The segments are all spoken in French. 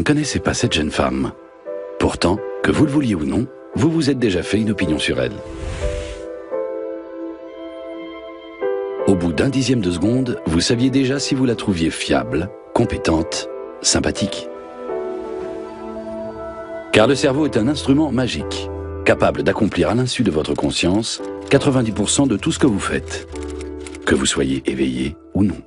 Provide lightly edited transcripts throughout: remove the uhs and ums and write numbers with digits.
connaissez pas cette jeune femme. Pourtant, que vous le vouliez ou non, vous vous êtes déjà fait une opinion sur elle. Au bout d'un dixième de seconde, vous saviez déjà si vous la trouviez fiable, compétente, sympathique. Car le cerveau est un instrument magique, capable d'accomplir à l'insu de votre conscience 90% de tout ce que vous faites, que vous soyez éveillé ou non.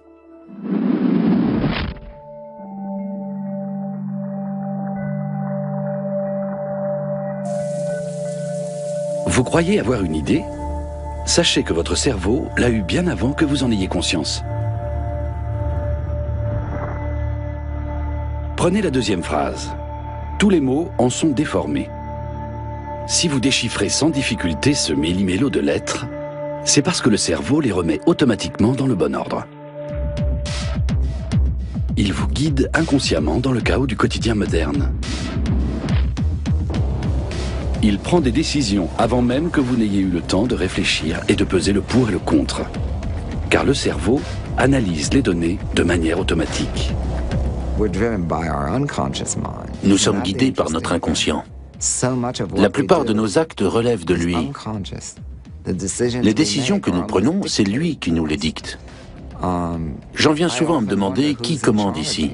Vous croyez avoir une idée ? Sachez que votre cerveau l'a eu bien avant que vous en ayez conscience. Prenez la deuxième phrase. Tous les mots en sont déformés. Si vous déchiffrez sans difficulté ce méli-mélo de lettres, c'est parce que le cerveau les remet automatiquement dans le bon ordre. Il vous guide inconsciemment dans le chaos du quotidien moderne. Il prend des décisions avant même que vous n'ayez eu le temps de réfléchir et de peser le pour et le contre. Car le cerveau analyse les données de manière automatique. Nous sommes guidés par notre inconscient. La plupart de nos actes relèvent de lui. Les décisions que nous prenons, c'est lui qui nous les dicte. J'en viens souvent à me demander qui commande ici.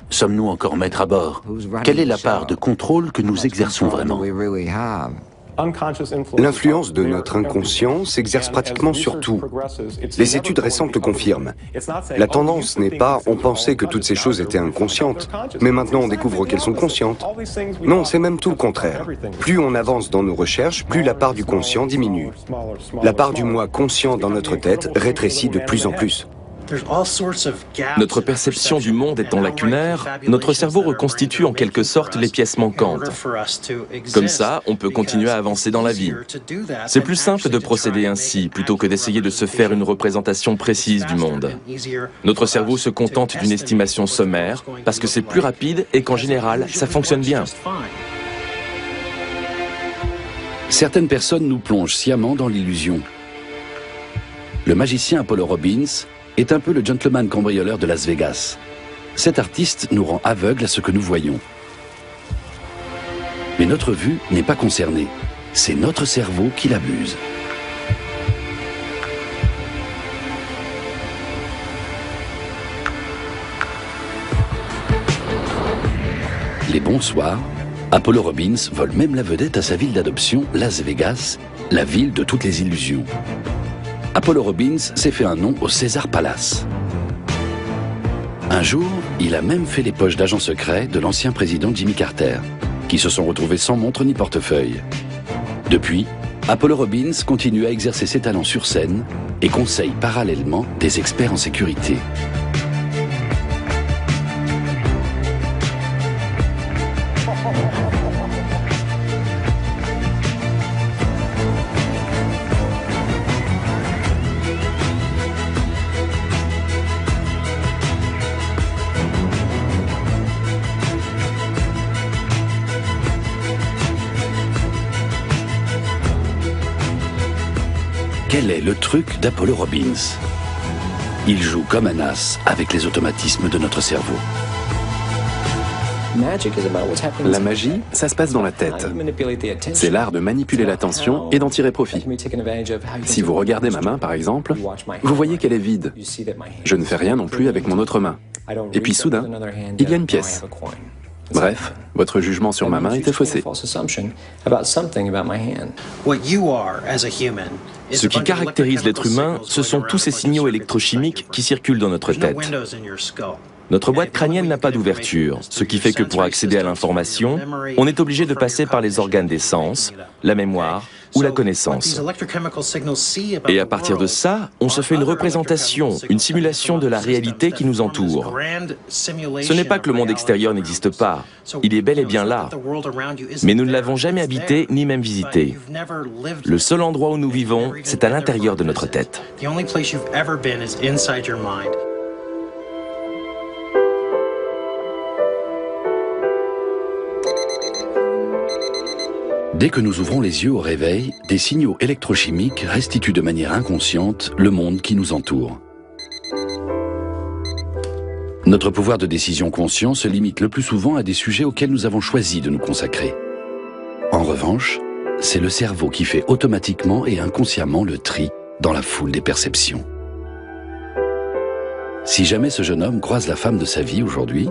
Sommes-nous encore maîtres à bord? Quelle est la part de contrôle que nous exerçons vraiment? L'influence de notre inconscient s'exerce pratiquement sur tout. Les études récentes le confirment. La tendance n'est pas « on pensait que toutes ces choses étaient inconscientes, mais maintenant on découvre qu'elles sont conscientes ». Non, c'est même tout le contraire. Plus on avance dans nos recherches, plus la part du conscient diminue. La part du moi conscient dans notre tête rétrécit de plus en plus. Notre perception du monde étant lacunaire, notre cerveau reconstitue en quelque sorte les pièces manquantes. Comme ça, on peut continuer à avancer dans la vie. C'est plus simple de procéder ainsi, plutôt que d'essayer de se faire une représentation précise du monde. Notre cerveau se contente d'une estimation sommaire, parce que c'est plus rapide et qu'en général, ça fonctionne bien. Certaines personnes nous plongent sciemment dans l'illusion. Le magicien Apollo Robbins est un peu le gentleman cambrioleur de Las Vegas. Cet artiste nous rend aveugles à ce que nous voyons. Mais notre vue n'est pas concernée. C'est notre cerveau qui l'abuse. Les bons soirs, Apollo Robbins vole même la vedette à sa ville d'adoption, Las Vegas, la ville de toutes les illusions. Apollo Robbins s'est fait un nom au Caesar Palace. Un jour, il a même fait les poches d'agents secrets de l'ancien président Jimmy Carter, qui se sont retrouvés sans montre ni portefeuille. Depuis, Apollo Robbins continue à exercer ses talents sur scène et conseille parallèlement des experts en sécurité. Quel est le truc d'Apollo Robbins? Il joue comme un as avec les automatismes de notre cerveau. La magie, ça se passe dans la tête. C'est l'art de manipuler l'attention et d'en tirer profit. Si vous regardez ma main, par exemple, vous voyez qu'elle est vide. Je ne fais rien non plus avec mon autre main. Et puis soudain, il y a une pièce. Bref, votre jugement sur ma main était faussé. Ce qui caractérise l'être humain, ce sont tous ces signaux électrochimiques qui circulent dans notre tête. Notre boîte crânienne n'a pas d'ouverture, ce qui fait que pour accéder à l'information, on est obligé de passer par les organes des sens, la mémoire ou la connaissance. Et à partir de ça, on se fait une représentation, une simulation de la réalité qui nous entoure. Ce n'est pas que le monde extérieur n'existe pas, il est bel et bien là. Mais nous ne l'avons jamais habité ni même visité. Le seul endroit où nous vivons, c'est à l'intérieur de notre tête. Dès que nous ouvrons les yeux au réveil, des signaux électrochimiques restituent de manière inconsciente le monde qui nous entoure. Notre pouvoir de décision conscient se limite le plus souvent à des sujets auxquels nous avons choisi de nous consacrer. En revanche, c'est le cerveau qui fait automatiquement et inconsciemment le tri dans la foule des perceptions. Si jamais ce jeune homme croise la femme de sa vie aujourd'hui,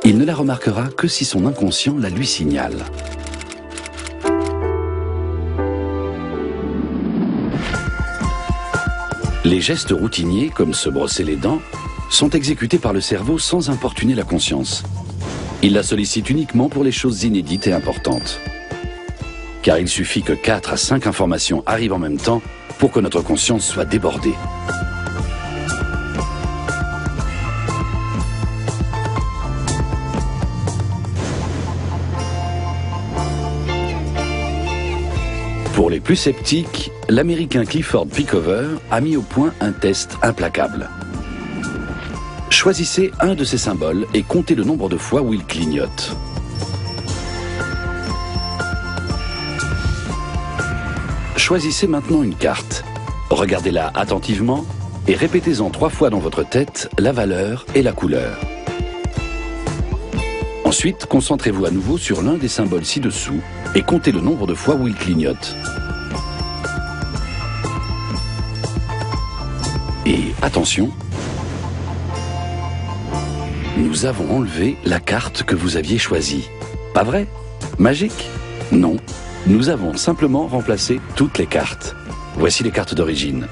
il ne la remarquera que si son inconscient la lui signale. Les gestes routiniers, comme se brosser les dents, sont exécutés par le cerveau sans importuner la conscience. Il la sollicite uniquement pour les choses inédites et importantes. Car il suffit que 4 à 5 informations arrivent en même temps pour que notre conscience soit débordée. Pour les plus sceptiques, l'Américain Clifford Pickover a mis au point un test implacable. Choisissez un de ces symboles et comptez le nombre de fois où il clignote. Choisissez maintenant une carte. Regardez-la attentivement et répétez-en 3 fois dans votre tête la valeur et la couleur. Ensuite, concentrez-vous à nouveau sur l'un des symboles ci-dessous et comptez le nombre de fois où il clignote. Et attention, nous avons enlevé la carte que vous aviez choisie. Pas vrai? Magique? Non. Nous avons simplement remplacé toutes les cartes. Voici les cartes d'origine.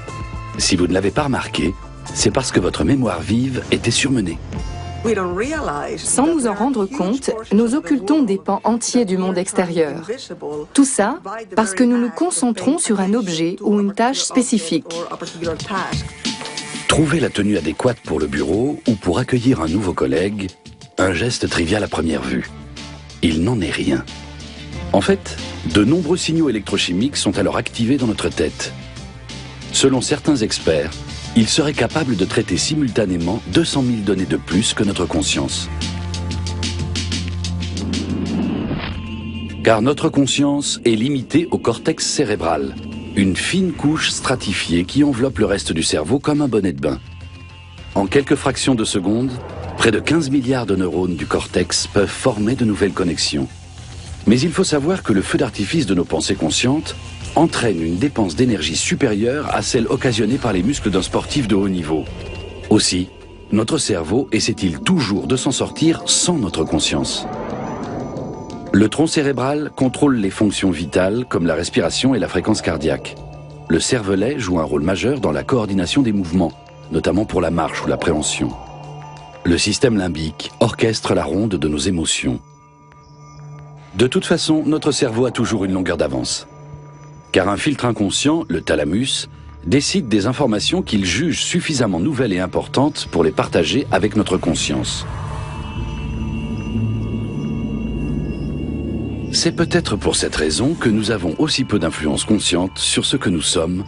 Si vous ne l'avez pas remarqué, c'est parce que votre mémoire vive était surmenée. Sans nous en rendre compte, nous occultons des pans entiers du monde extérieur. Tout ça parce que nous nous concentrons sur un objet ou une tâche spécifique. Trouver la tenue adéquate pour le bureau ou pour accueillir un nouveau collègue, un geste trivial à première vue. Il n'en est rien. En fait, de nombreux signaux électrochimiques sont alors activés dans notre tête. Selon certains experts, il serait capable de traiter simultanément 200 000 données de plus que notre conscience. Car notre conscience est limitée au cortex cérébral, une fine couche stratifiée qui enveloppe le reste du cerveau comme un bonnet de bain. En quelques fractions de secondes, près de 15 milliards de neurones du cortex peuvent former de nouvelles connexions. Mais il faut savoir que le feu d'artifice de nos pensées conscientes entraîne une dépense d'énergie supérieure à celle occasionnée par les muscles d'un sportif de haut niveau. Aussi, notre cerveau essaie-t-il toujours de s'en sortir sans notre conscience. Le tronc cérébral contrôle les fonctions vitales comme la respiration et la fréquence cardiaque. Le cervelet joue un rôle majeur dans la coordination des mouvements, notamment pour la marche ou la préhension. Le système limbique orchestre la ronde de nos émotions. De toute façon, notre cerveau a toujours une longueur d'avance. Car un filtre inconscient, le thalamus, décide des informations qu'il juge suffisamment nouvelles et importantes pour les partager avec notre conscience. C'est peut-être pour cette raison que nous avons aussi peu d'influence consciente sur ce que nous sommes,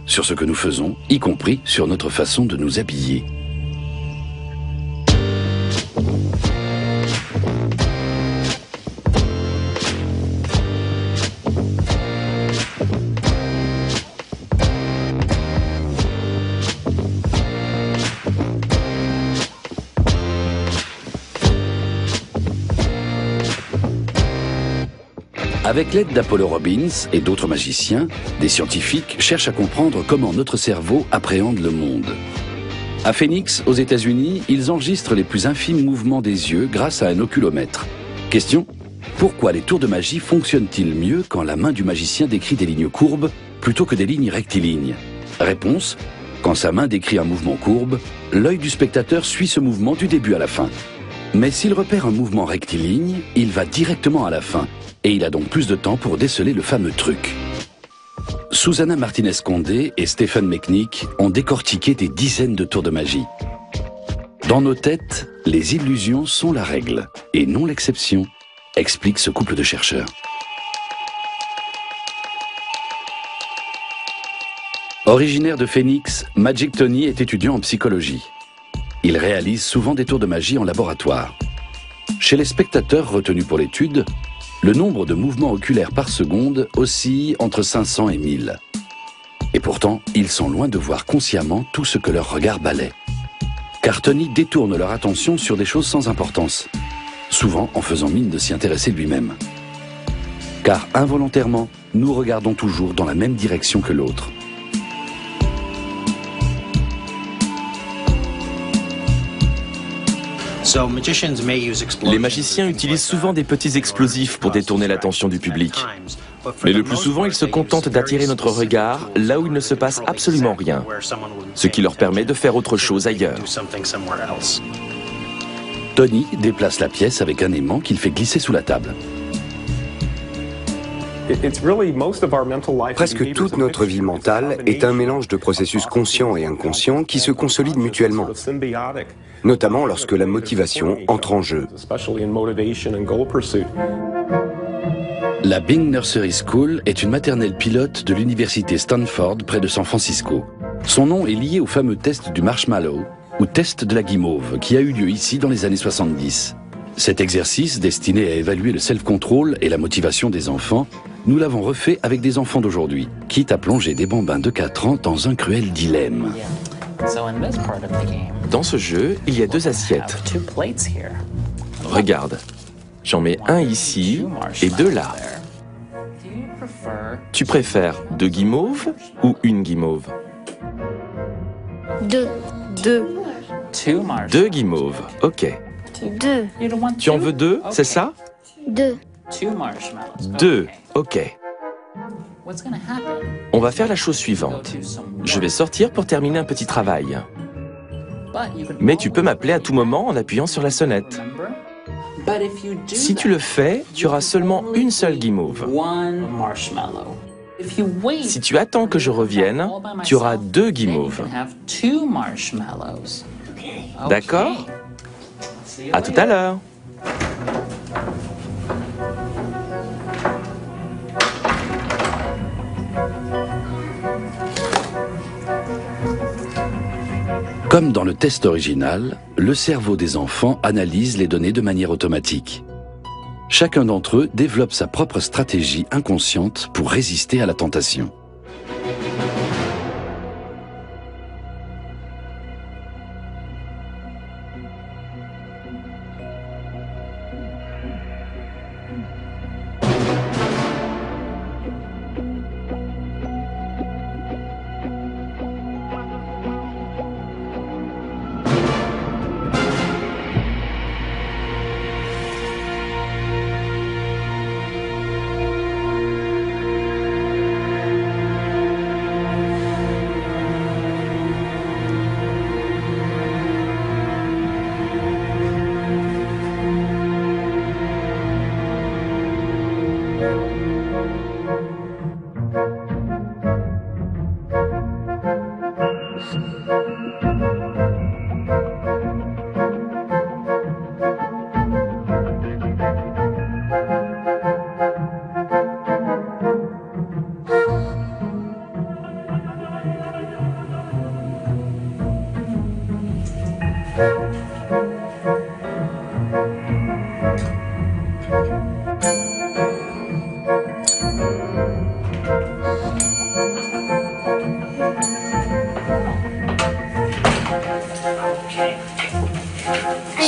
sur ce que nous faisons, y compris sur notre façon de nous habiller. Avec l'aide d'Apollo Robbins et d'autres magiciens, des scientifiques cherchent à comprendre comment notre cerveau appréhende le monde. À Phoenix, aux États-Unis, ils enregistrent les plus infimes mouvements des yeux grâce à un oculomètre. Question: pourquoi les tours de magie fonctionnent-ils mieux quand la main du magicien décrit des lignes courbes plutôt que des lignes rectilignes? Réponse: quand sa main décrit un mouvement courbe, l'œil du spectateur suit ce mouvement du début à la fin. Mais s'il repère un mouvement rectiligne, il va directement à la fin. Et il a donc plus de temps pour déceler le fameux truc. Susana Martinez-Condé et Stephen Mechnick ont décortiqué des dizaines de tours de magie. Dans nos têtes, les illusions sont la règle, et non l'exception, explique ce couple de chercheurs. Originaire de Phoenix, Magic Tony est étudiant en psychologie. Il réalise souvent des tours de magie en laboratoire. Chez les spectateurs retenus pour l'étude, le nombre de mouvements oculaires par seconde oscille entre 500 et 1000. Et pourtant, ils sont loin de voir consciemment tout ce que leur regard balaie. car Tony détourne leur attention sur des choses sans importance, souvent en faisant mine de s'y intéresser lui-même. Car involontairement, nous regardons toujours dans la même direction que l'autre. Les magiciens utilisent souvent des petits explosifs pour détourner l'attention du public. Mais le plus souvent, ils se contentent d'attirer notre regard là où il ne se passe absolument rien, ce qui leur permet de faire autre chose ailleurs. Tony déplace la pièce avec un aimant qu'il fait glisser sous la table. Presque toute notre vie mentale est un mélange de processus conscients et inconscients qui se consolident mutuellement, notamment lorsque la motivation entre en jeu. La Bing Nursery School est une maternelle pilote de l'université Stanford près de San Francisco. Son nom est lié au fameux test du marshmallow, ou test de la guimauve, qui a eu lieu ici dans les années 70. Cet exercice, destiné à évaluer le self-control et la motivation des enfants, nous l'avons refait avec des enfants d'aujourd'hui, quitte à plonger des bambins de 4 ans dans un cruel dilemme. Dans ce jeu, il y a 2 assiettes. Regarde, j'en mets un ici et 2 là. Tu préfères 2 guimauves ou une guimauve? 2. 2 guimauves, ok. 2. Tu en veux 2, c'est ça? 2. 2, ok. On va faire la chose suivante. Je vais sortir pour terminer un petit travail. Mais tu peux m'appeler à tout moment en appuyant sur la sonnette. Si tu le fais, tu auras seulement une seule guimauve. Si tu attends que je revienne, tu auras 2 guimauves. D'accord? À tout à l'heure. Comme dans le test original, le cerveau des enfants analyse les données de manière automatique. Chacun d'entre eux développe sa propre stratégie inconsciente pour résister à la tentation.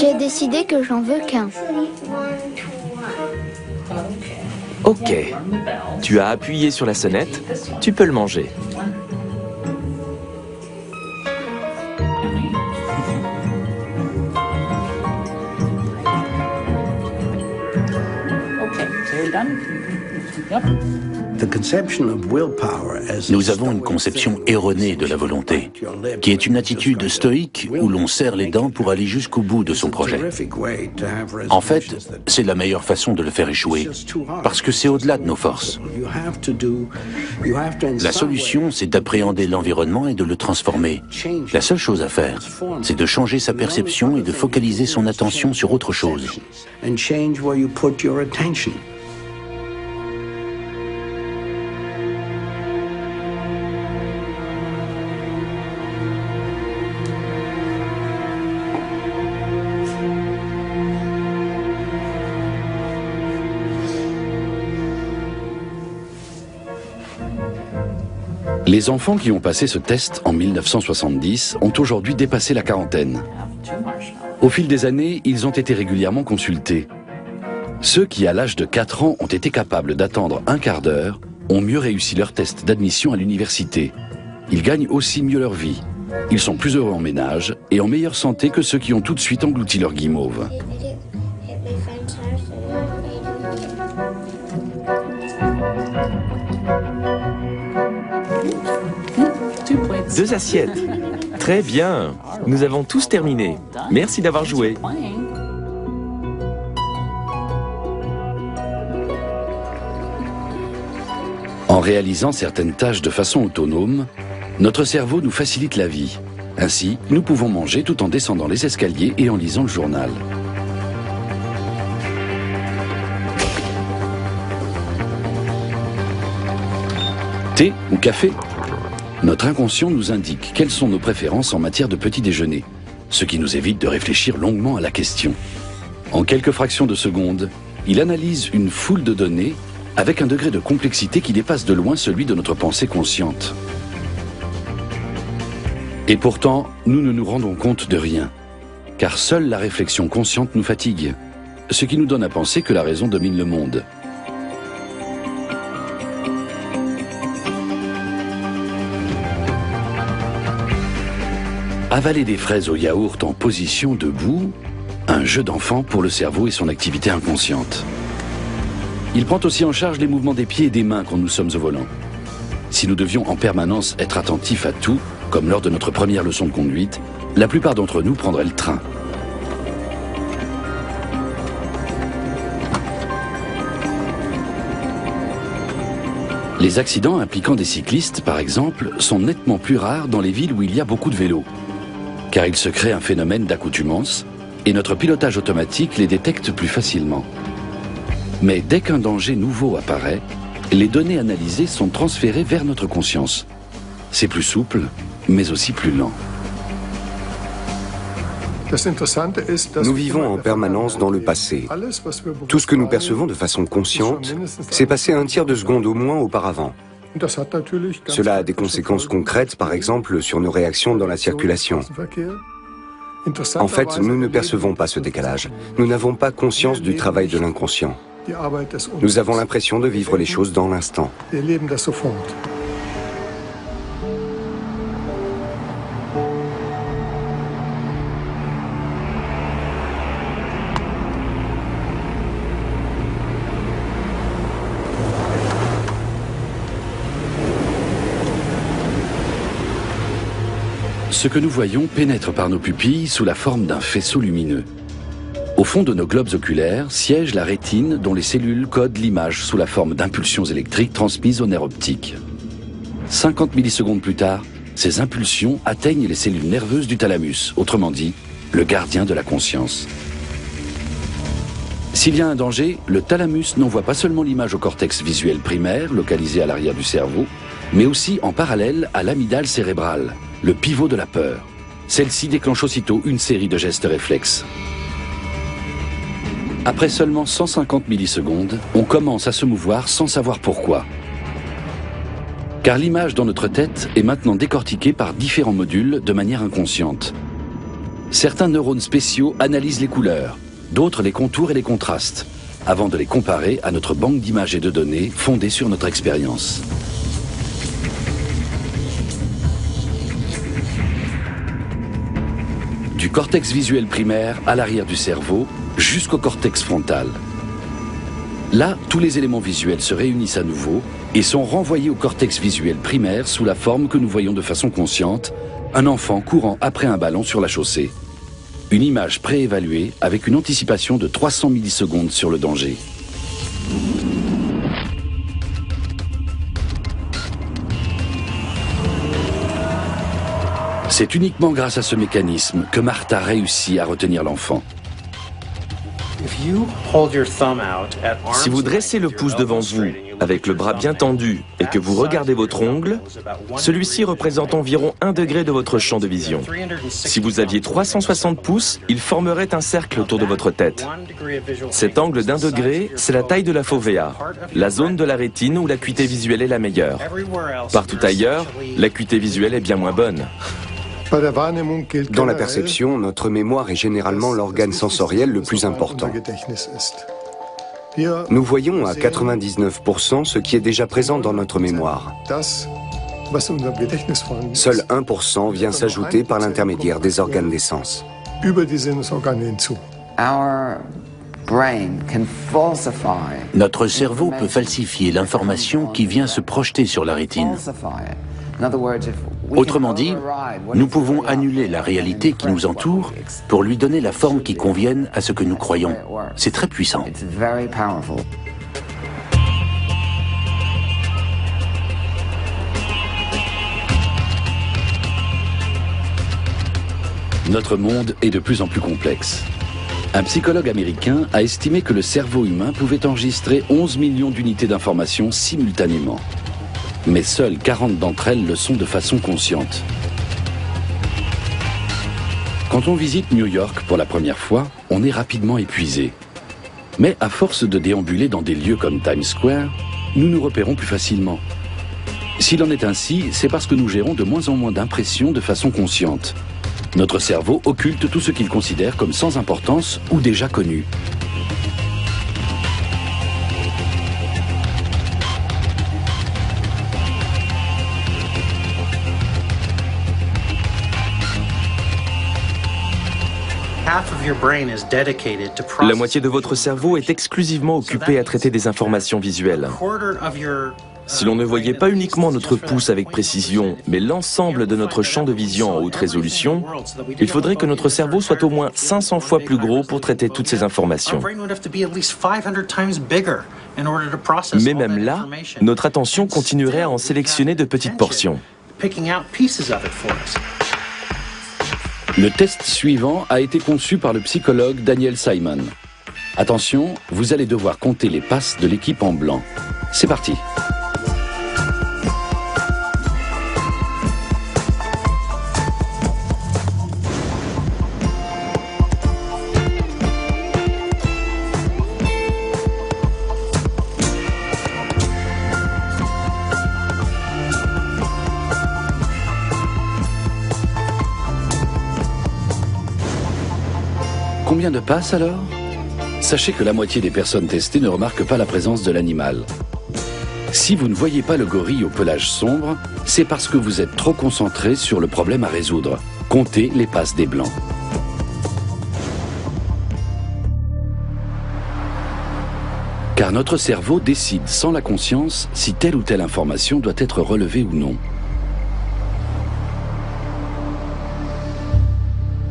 J'ai décidé que j'en veux qu'un. Ok. Tu as appuyé sur la sonnette, tu peux le manger. Nous avons une conception erronée de la volonté, qui est une attitude stoïque où l'on serre les dents pour aller jusqu'au bout de son projet. En fait, c'est la meilleure façon de le faire échouer, parce que c'est au-delà de nos forces. La solution, c'est d'appréhender l'environnement et de le transformer. La seule chose à faire, c'est de changer sa perception et de focaliser son attention sur autre chose. Les enfants qui ont passé ce test en 1970 ont aujourd'hui dépassé la quarantaine. Au fil des années, ils ont été régulièrement consultés. Ceux qui, à l'âge de 4 ans, ont été capables d'attendre un quart d'heure, ont mieux réussi leur test d'admission à l'université. Ils gagnent aussi mieux leur vie. Ils sont plus heureux en ménage et en meilleure santé que ceux qui ont tout de suite englouti leur guimauve. Deux assiettes. Très bien. Nous avons tous terminé. Merci d'avoir joué. En réalisant certaines tâches de façon autonome, notre cerveau nous facilite la vie. Ainsi, nous pouvons manger tout en descendant les escaliers et en lisant le journal. Thé ou café? Notre inconscient nous indique quelles sont nos préférences en matière de petit déjeuner, ce qui nous évite de réfléchir longuement à la question. En quelques fractions de secondes, il analyse une foule de données avec un degré de complexité qui dépasse de loin celui de notre pensée consciente. Et pourtant, nous ne nous rendons compte de rien, car seule la réflexion consciente nous fatigue, ce qui nous donne à penser que la raison domine le monde. Avaler des fraises au yaourt en position debout, un jeu d'enfant pour le cerveau et son activité inconsciente. Il prend aussi en charge les mouvements des pieds et des mains quand nous sommes au volant. Si nous devions en permanence être attentifs à tout, comme lors de notre première leçon de conduite, la plupart d'entre nous prendraient le train. Les accidents impliquant des cyclistes, par exemple, sont nettement plus rares dans les villes où il y a beaucoup de vélos, car il se crée un phénomène d'accoutumance et notre pilotage automatique les détecte plus facilement. Mais dès qu'un danger nouveau apparaît, les données analysées sont transférées vers notre conscience. C'est plus souple, mais aussi plus lent. Nous vivons en permanence dans le passé. Tout ce que nous percevons de façon consciente s'est passé un tiers de seconde au moins auparavant. Cela a des conséquences concrètes, par exemple, sur nos réactions dans la circulation. En fait, nous ne percevons pas ce décalage. Nous n'avons pas conscience du travail de l'inconscient. Nous avons l'impression de vivre les choses dans l'instant. Ce que nous voyons pénètre par nos pupilles sous la forme d'un faisceau lumineux. Au fond de nos globes oculaires siège la rétine dont les cellules codent l'image sous la forme d'impulsions électriques transmises au nerf optique. 50 millisecondes plus tard, ces impulsions atteignent les cellules nerveuses du thalamus, autrement dit, le gardien de la conscience. S'il y a un danger, le thalamus n'envoie pas seulement l'image au cortex visuel primaire, localisé à l'arrière du cerveau, mais aussi en parallèle à l'amygdale cérébrale, le pivot de la peur. Celle-ci déclenche aussitôt une série de gestes réflexes. Après seulement 150 millisecondes, on commence à se mouvoir sans savoir pourquoi. Car l'image dans notre tête est maintenant décortiquée par différents modules de manière inconsciente. Certains neurones spéciaux analysent les couleurs, d'autres les contours et les contrastes, avant de les comparer à notre banque d'images et de données fondée sur notre expérience. Du cortex visuel primaire à l'arrière du cerveau, jusqu'au cortex frontal. Là, tous les éléments visuels se réunissent à nouveau et sont renvoyés au cortex visuel primaire sous la forme que nous voyons de façon consciente, un enfant courant après un ballon sur la chaussée. Une image préévaluée avec une anticipation de 300 millisecondes sur le danger. C'est uniquement grâce à ce mécanisme que Martha réussit à retenir l'enfant. Si vous dressez le pouce devant vous, avec le bras bien tendu, et que vous regardez votre ongle, celui-ci représente environ 1 degré de votre champ de vision. Si vous aviez 360 pouces, il formerait un cercle autour de votre tête. Cet angle d'1 degré, c'est la taille de la fovea, la zone de la rétine où l'acuité visuelle est la meilleure. Partout ailleurs, l'acuité visuelle est bien moins bonne. Dans la perception, notre mémoire est généralement l'organe sensoriel le plus important. Nous voyons à 99% ce qui est déjà présent dans notre mémoire. Seul 1% vient s'ajouter par l'intermédiaire des organes des sens. Notre cerveau peut falsifier l'information qui vient se projeter sur la rétine. Autrement dit, nous pouvons annuler la réalité qui nous entoure pour lui donner la forme qui convienne à ce que nous croyons. C'est très puissant. Notre monde est de plus en plus complexe. Un psychologue américain a estimé que le cerveau humain pouvait enregistrer 11 millions d'unités d'information simultanément. Mais seules 40 d'entre elles le sont de façon consciente. Quand on visite New York pour la première fois, on est rapidement épuisé. Mais à force de déambuler dans des lieux comme Times Square, nous nous repérons plus facilement. S'il en est ainsi, c'est parce que nous gérons de moins en moins d'impressions de façon consciente. Notre cerveau occulte tout ce qu'il considère comme sans importance ou déjà connu. La moitié de votre cerveau est exclusivement occupée à traiter des informations visuelles. Si l'on ne voyait pas uniquement notre pouce avec précision, mais l'ensemble de notre champ de vision en haute résolution, il faudrait que notre cerveau soit au moins 500 fois plus gros pour traiter toutes ces informations. Mais même là, notre attention continuerait à en sélectionner de petites portions. Le test suivant a été conçu par le psychologue Daniel Simon. Attention, vous allez devoir compter les passes de l'équipe en blanc. C'est parti. Combien de passes alors? Sachez que la moitié des personnes testées ne remarquent pas la présence de l'animal. Si vous ne voyez pas le gorille au pelage sombre, c'est parce que vous êtes trop concentré sur le problème à résoudre. Comptez les passes des blancs. Car notre cerveau décide sans la conscience si telle ou telle information doit être relevée ou non.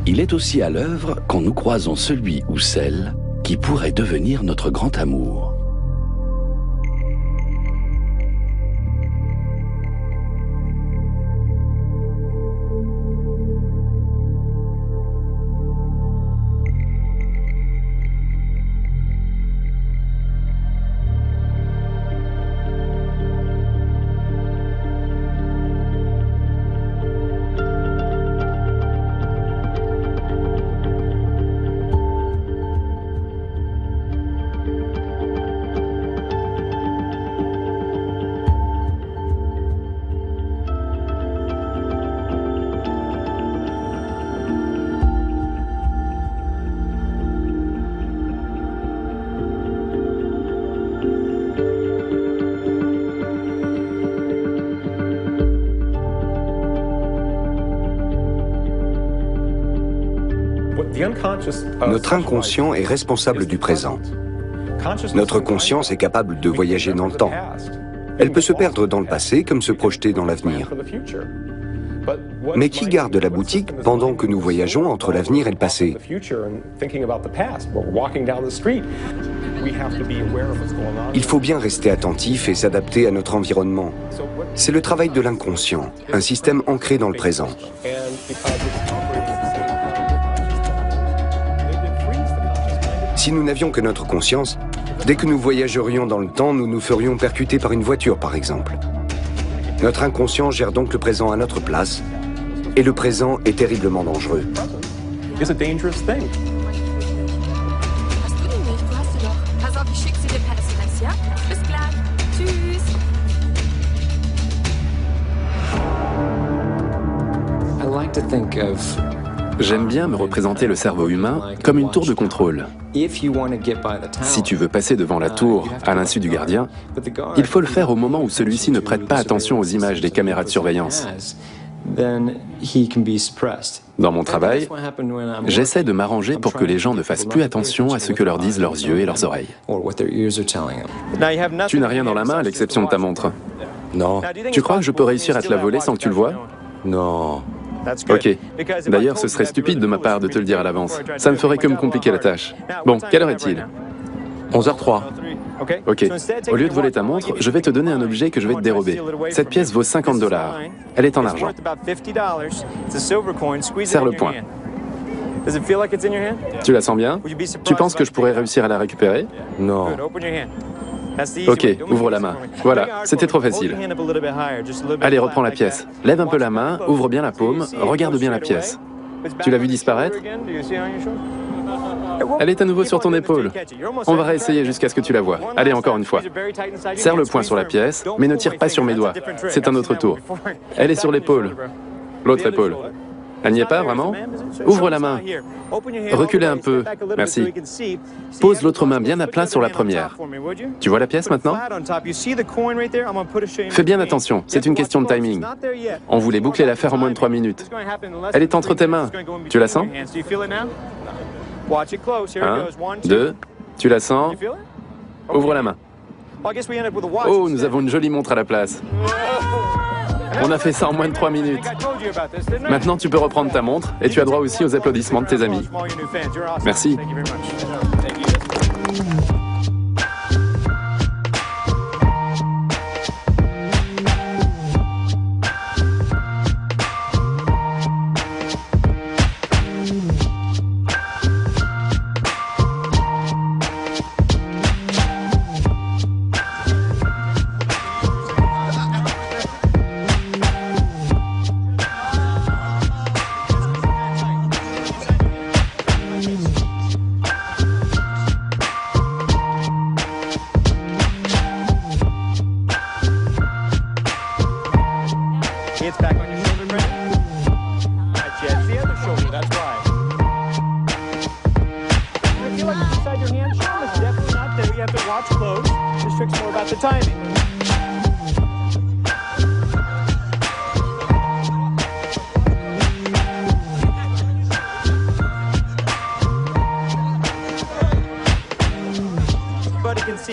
Il est aussi à l'œuvre quand nous croisons celui ou celle qui pourrait devenir notre grand amour. Notre inconscient est responsable du présent. Notre conscience est capable de voyager dans le temps. Elle peut se perdre dans le passé comme se projeter dans l'avenir. Mais qui garde la boutique pendant que nous voyageons entre l'avenir et le passé? Il faut bien rester attentif et s'adapter à notre environnement. C'est le travail de l'inconscient, un système ancré dans le présent. Si nous n'avions que notre conscience, dès que nous voyagerions dans le temps, nous nous ferions percuter par une voiture, par exemple. Notre inconscient gère donc le présent à notre place, et le présent est terriblement dangereux. J'aime bien me représenter le cerveau humain comme une tour de contrôle. Si tu veux passer devant la tour à l'insu du gardien, il faut le faire au moment où celui-ci ne prête pas attention aux images des caméras de surveillance. Dans mon travail, j'essaie de m'arranger pour que les gens ne fassent plus attention à ce que leur disent leurs yeux et leurs oreilles. Tu n'as rien dans la main à l'exception de ta montre. Non. Tu crois que je peux réussir à te la voler sans que tu le vois? Non. Ok. D'ailleurs, ce serait stupide de ma part de te le dire à l'avance. Ça ne ferait que me compliquer la tâche. Bon, quelle heure est-il? 11h03. Ok. Au lieu de voler ta montre, je vais te donner un objet que je vais te dérober. Cette pièce vaut 50 $. Elle est en argent. Serre le poing. Tu la sens bien? Tu penses que je pourrais réussir à la récupérer? Non. Ok, ouvre la main. Voilà, c'était trop facile. Allez, reprends la pièce. Lève un peu la main, ouvre bien la paume, regarde bien la pièce. Tu l'as vu disparaître? Elle est à nouveau sur ton épaule. On va réessayer jusqu'à ce que tu la vois. Allez, encore une fois. Serre le poing sur la pièce, mais ne tire pas sur mes doigts. C'est un autre tour. Elle est sur l'épaule. L'autre épaule. Elle n'y est pas, vraiment? Ouvre la main. Reculez un peu. Merci. Pose l'autre main bien à plat sur la première. Tu vois la pièce maintenant? Fais bien attention, c'est une question de timing. On voulait boucler l'affaire en moins de 3 minutes. Elle est entre tes mains. Tu la sens? 1, 2, tu la sens? Ouvre la main. Oh, nous avons une jolie montre à la place. On a fait ça en moins de 3 minutes. Maintenant, tu peux reprendre ta montre et tu as droit aussi aux applaudissements de tes amis. Merci.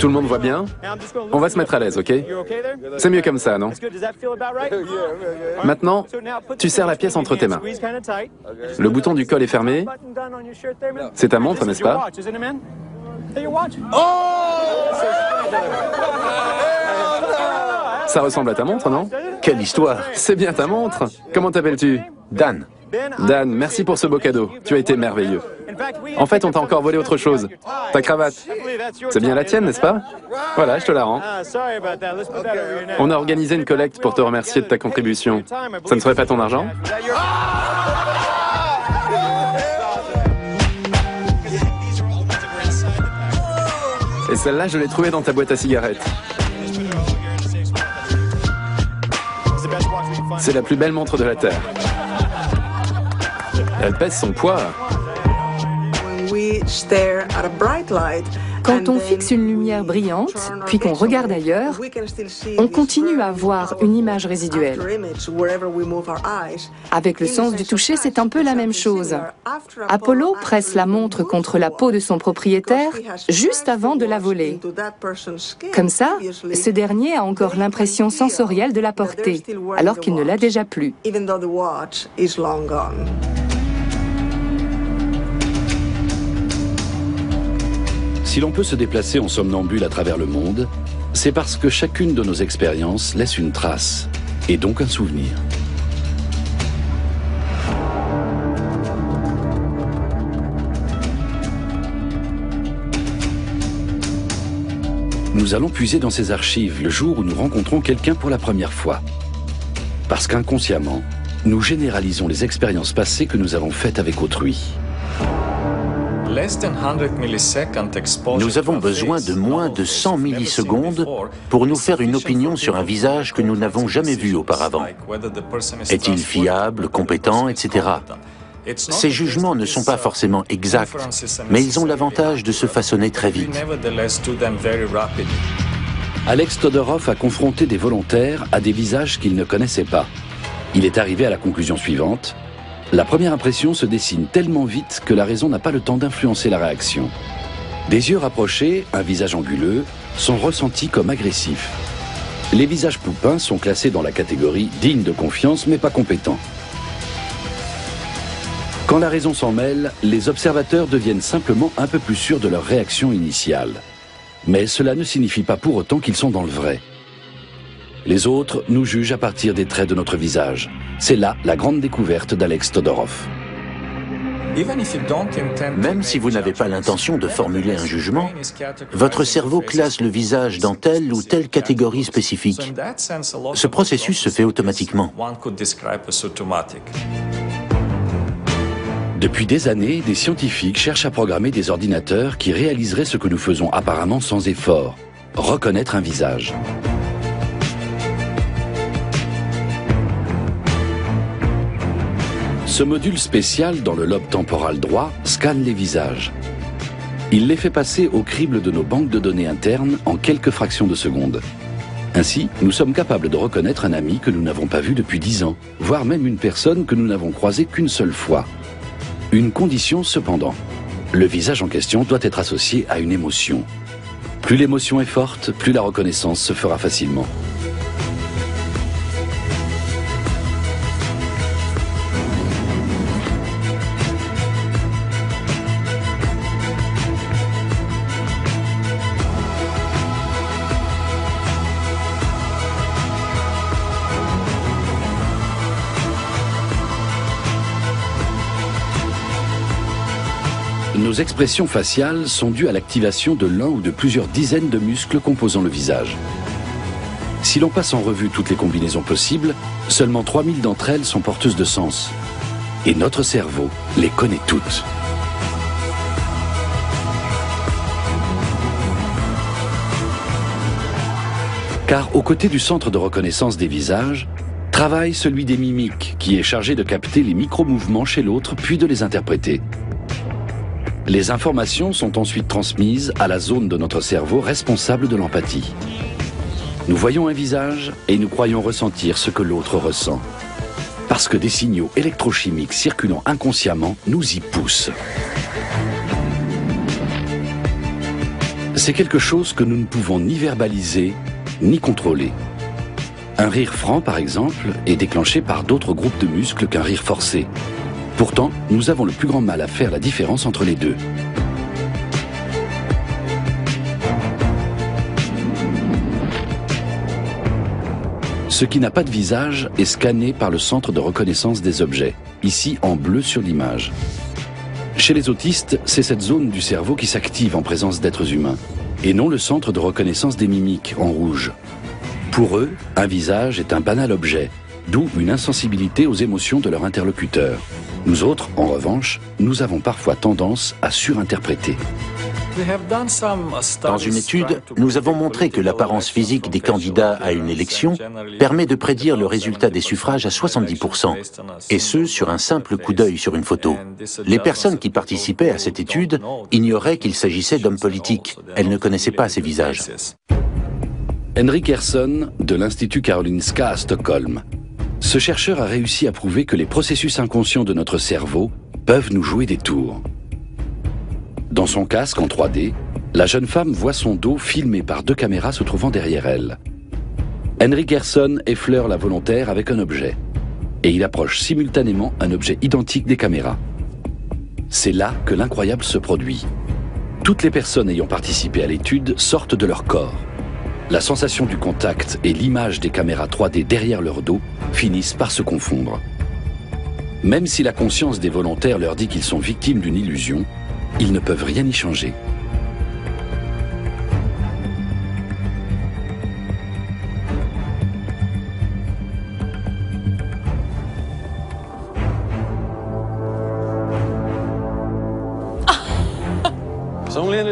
Tout le monde voit bien? On va se mettre à l'aise, ok? C'est mieux comme ça, non? Maintenant, tu serres la pièce entre tes mains. Le bouton du col est fermé. C'est ta montre, n'est-ce pas? Ça ressemble à ta montre, non? Quelle histoire! C'est bien ta montre. Comment t'appelles-tu? Dan. Dan, merci pour ce beau cadeau. Tu as été merveilleux. En fait, on t'a encore volé autre chose. Ta cravate. C'est bien la tienne, n'est-ce pas? Voilà, je te la rends. On a organisé une collecte pour te remercier de ta contribution. Ça ne serait pas ton argent? Et celle-là, je l'ai trouvée dans ta boîte à cigarettes. C'est la plus belle montre de la Terre. Elle pèse son poids. Quand on fixe une lumière brillante, puis qu'on regarde ailleurs, on continue à voir une image résiduelle. Avec le sens du toucher, c'est un peu la même chose. Apollo presse la montre contre la peau de son propriétaire juste avant de la voler. Comme ça, ce dernier a encore l'impression sensorielle de la porter, alors qu'il ne l'a déjà plus. Si l'on peut se déplacer en somnambule à travers le monde, c'est parce que chacune de nos expériences laisse une trace, et donc un souvenir. Nous allons puiser dans ces archives le jour où nous rencontrons quelqu'un pour la première fois. Parce qu'inconsciemment, nous généralisons les expériences passées que nous avons faites avec autrui. Nous avons besoin de moins de 100 millisecondes pour nous faire une opinion sur un visage que nous n'avons jamais vu auparavant. Est-il fiable, compétent, etc. Ces jugements ne sont pas forcément exacts, mais ils ont l'avantage de se façonner très vite. Alex Todorov a confronté des volontaires à des visages qu'il ne connaissait pas. Il est arrivé à la conclusion suivante. La première impression se dessine tellement vite que la raison n'a pas le temps d'influencer la réaction. Des yeux rapprochés, un visage anguleux, sont ressentis comme agressifs. Les visages poupins sont classés dans la catégorie digne de confiance mais pas compétent. Quand la raison s'en mêle, les observateurs deviennent simplement un peu plus sûrs de leur réaction initiale. Mais cela ne signifie pas pour autant qu'ils sont dans le vrai. Les autres nous jugent à partir des traits de notre visage. C'est là la grande découverte d'Alex Todorov. Même si vous n'avez pas l'intention de formuler un jugement, votre cerveau classe le visage dans telle ou telle catégorie spécifique. Ce processus se fait automatiquement. Depuis des années, des scientifiques cherchent à programmer des ordinateurs qui réaliseraient ce que nous faisons apparemment sans effort, reconnaître un visage. Ce module spécial dans le lobe temporal droit scanne les visages. Il les fait passer au crible de nos banques de données internes en quelques fractions de secondes. Ainsi, nous sommes capables de reconnaître un ami que nous n'avons pas vu depuis 10 ans, voire même une personne que nous n'avons croisée qu'une seule fois. Une condition cependant. Le visage en question doit être associé à une émotion. Plus l'émotion est forte, plus la reconnaissance se fera facilement. Nos expressions faciales sont dues à l'activation de l'un ou de plusieurs dizaines de muscles composant le visage. Si l'on passe en revue toutes les combinaisons possibles, seulement 3000 d'entre elles sont porteuses de sens. Et notre cerveau les connaît toutes. Car aux côtés du centre de reconnaissance des visages, travaille celui des mimiques, qui est chargé de capter les micro-mouvements chez l'autre puis de les interpréter. Les informations sont ensuite transmises à la zone de notre cerveau responsable de l'empathie. Nous voyons un visage et nous croyons ressentir ce que l'autre ressent. Parce que des signaux électrochimiques circulant inconsciemment nous y poussent. C'est quelque chose que nous ne pouvons ni verbaliser, ni contrôler. Un rire franc, par exemple, est déclenché par d'autres groupes de muscles qu'un rire forcé. Pourtant, nous avons le plus grand mal à faire la différence entre les deux. Ce qui n'a pas de visage est scanné par le centre de reconnaissance des objets, ici en bleu sur l'image. Chez les autistes, c'est cette zone du cerveau qui s'active en présence d'êtres humains, et non le centre de reconnaissance des mimiques en rouge. Pour eux, un visage est un banal objet, d'où une insensibilité aux émotions de leur interlocuteur. Nous autres, en revanche, nous avons parfois tendance à surinterpréter. Dans une étude, nous avons montré que l'apparence physique des candidats à une élection permet de prédire le résultat des suffrages à 70%, et ce, sur un simple coup d'œil sur une photo. Les personnes qui participaient à cette étude ignoraient qu'il s'agissait d'hommes politiques. Elles ne connaissaient pas ces visages. Henrik Ersson, de l'Institut Karolinska à Stockholm. Ce chercheur a réussi à prouver que les processus inconscients de notre cerveau peuvent nous jouer des tours. Dans son casque en 3D, la jeune femme voit son dos filmé par 2 caméras se trouvant derrière elle. Henrik Ersson effleure la volontaire avec un objet, et il approche simultanément un objet identique des caméras. C'est là que l'incroyable se produit. Toutes les personnes ayant participé à l'étude sortent de leur corps. La sensation du contact et l'image des caméras 3D derrière leur dos finissent par se confondre. Même si la conscience des volontaires leur dit qu'ils sont victimes d'une illusion, ils ne peuvent rien y changer.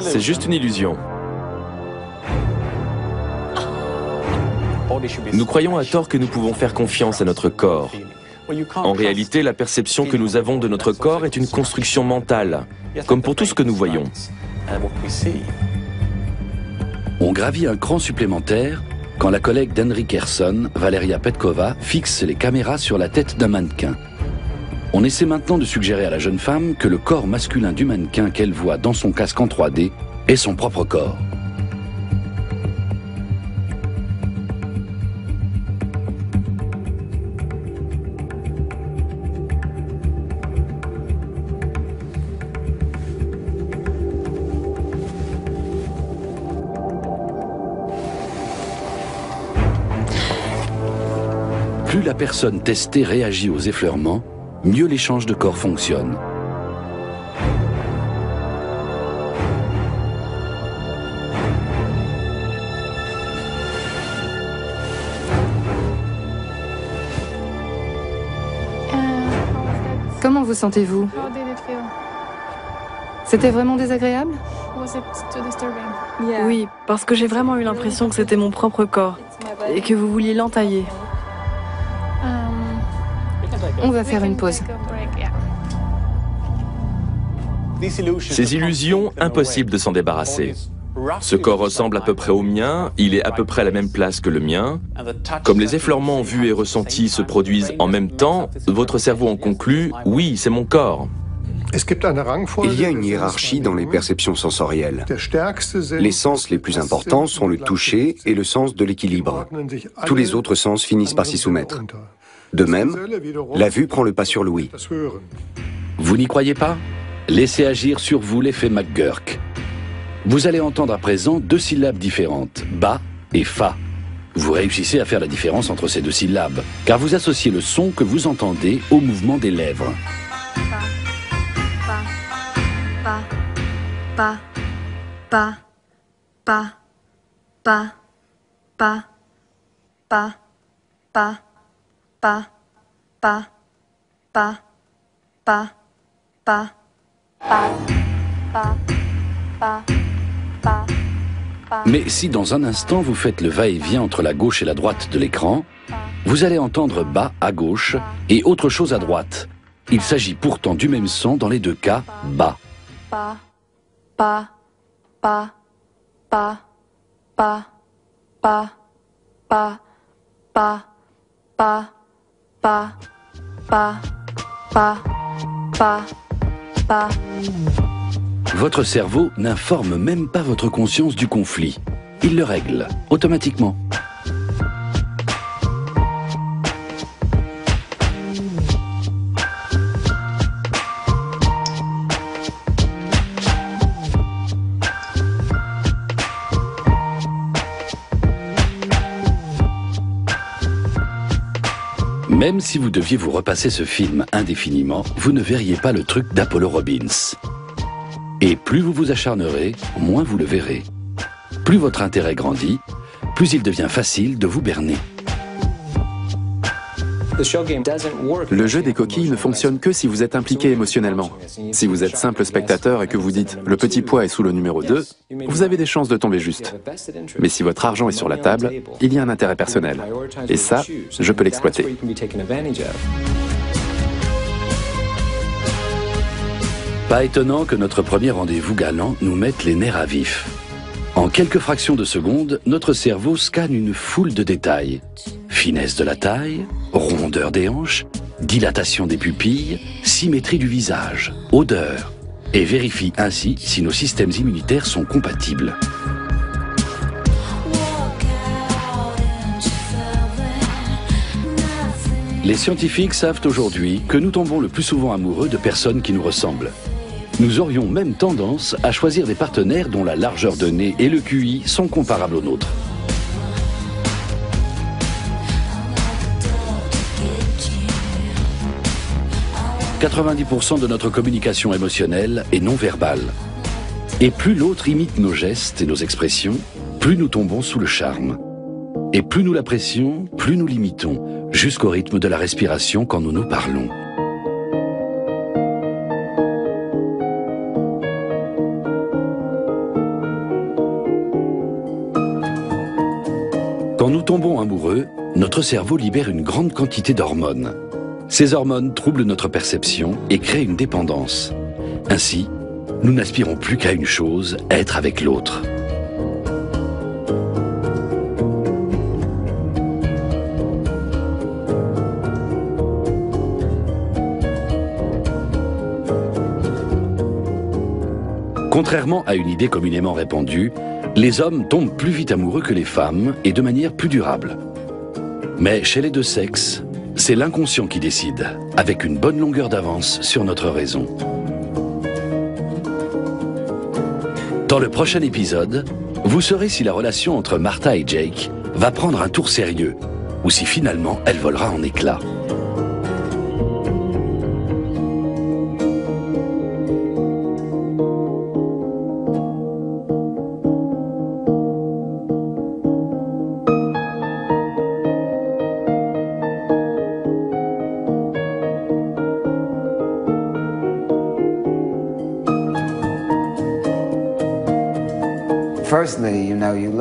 C'est juste une illusion. Nous croyons à tort que nous pouvons faire confiance à notre corps. En réalité, la perception que nous avons de notre corps est une construction mentale, comme pour tout ce que nous voyons. On gravit un cran supplémentaire quand la collègue d'Henry Kerson, Valeria Petkova, fixe les caméras sur la tête d'un mannequin. On essaie maintenant de suggérer à la jeune femme que le corps masculin du mannequin qu'elle voit dans son casque en 3D est son propre corps. Plus la personne testée réagit aux effleurements, mieux l'échange de corps fonctionne. Comment vous sentez-vous? C'était vraiment désagréable? Oui, parce que j'ai vraiment eu l'impression que c'était mon propre corps et que vous vouliez l'entailler. On va faire une pause. Ces illusions, impossible de s'en débarrasser. Ce corps ressemble à peu près au mien, il est à peu près à la même place que le mien. Comme les effleurements vus et ressentis se produisent en même temps, votre cerveau en conclut « oui, c'est mon corps ». Il y a une hiérarchie dans les perceptions sensorielles. Les sens les plus importants sont le toucher et le sens de l'équilibre. Tous les autres sens finissent par s'y soumettre. De même, la vue prend le pas sur l'ouïe. Vous n'y croyez pas? Laissez agir sur vous l'effet McGurk. Vous allez entendre à présent deux syllabes différentes, ba et fa. Vous réussissez à faire la différence entre ces deux syllabes, car vous associez le son que vous entendez au mouvement des lèvres. Pa, pa, pa, pa, pa, pa, pa, pa, pa, pa, pa, pa, pa, pa, pa. Mais si dans un instant vous faites le va-et-vient entre la gauche et la droite de l'écran, vous allez entendre bas à gauche et autre chose à droite. Il s'agit pourtant du même son dans les deux cas, bas. Pa, pa, pa, pa, pa, pa, pa, pa, pa, pa, pa, pa, pa, pa. Votre cerveau n'informe même pas votre conscience du conflit. Il le règle automatiquement. Même si vous deviez vous repasser ce film indéfiniment, vous ne verriez pas le truc d'Apollo Robbins. Et plus vous vous acharnerez, moins vous le verrez. Plus votre intérêt grandit, plus il devient facile de vous berner. Le jeu des coquilles ne fonctionne que si vous êtes impliqué émotionnellement. Si vous êtes simple spectateur et que vous dites « le petit pois est sous le numéro 2 », vous avez des chances de tomber juste. Mais si votre argent est sur la table, il y a un intérêt personnel. Et ça, je peux l'exploiter. Pas étonnant que notre premier rendez-vous galant nous mette les nerfs à vif. En quelques fractions de secondes, notre cerveau scanne une foule de détails. Finesse de la taille, rondeur des hanches, dilatation des pupilles, symétrie du visage, odeur, et vérifie ainsi si nos systèmes immunitaires sont compatibles. Les scientifiques savent aujourd'hui que nous tombons le plus souvent amoureux de personnes qui nous ressemblent. Nous aurions même tendance à choisir des partenaires dont la largeur de nez et le QI sont comparables aux nôtres. « 90% de notre communication émotionnelle est non verbale. Et plus l'autre imite nos gestes et nos expressions, plus nous tombons sous le charme. Et plus nous l'apprécions, plus nous l'imitons, jusqu'au rythme de la respiration quand nous nous parlons. amoureux, notre cerveau libère une grande quantité d'hormones. Ces hormones troublent notre perception et créent une dépendance. Ainsi, nous n'aspirons plus qu'à une chose, être avec l'autre. Contrairement à une idée communément répandue, les hommes tombent plus vite amoureux que les femmes et de manière plus durable. Mais chez les deux sexes, c'est l'inconscient qui décide, avec une bonne longueur d'avance sur notre raison. Dans le prochain épisode, vous saurez si la relation entre Martha et Jake va prendre un tour sérieux, ou si finalement elle volera en éclats.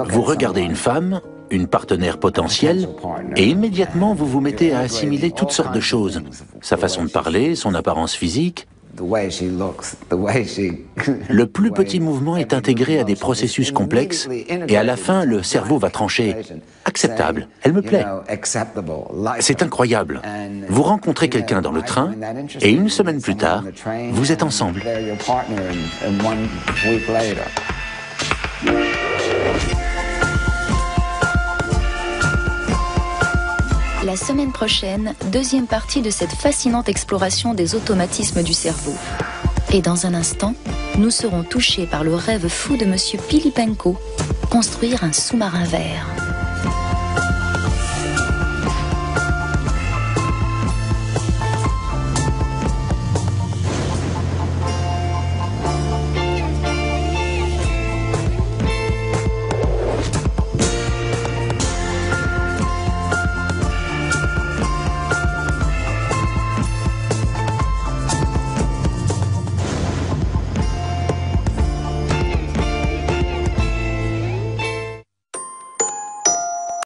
Vous regardez une femme, une partenaire potentielle, et immédiatement vous vous mettez à assimiler toutes sortes de choses. Sa façon de parler, son apparence physique. Le plus petit mouvement est intégré à des processus complexes, et à la fin, le cerveau va trancher. Acceptable, elle me plaît. C'est incroyable. Vous rencontrez quelqu'un dans le train, et une semaine plus tard, vous êtes ensemble. La semaine prochaine, deuxième partie de cette fascinante exploration des automatismes du cerveau. Et dans un instant, nous serons touchés par le rêve fou de Monsieur Pilipenko, construire un sous-marin vert.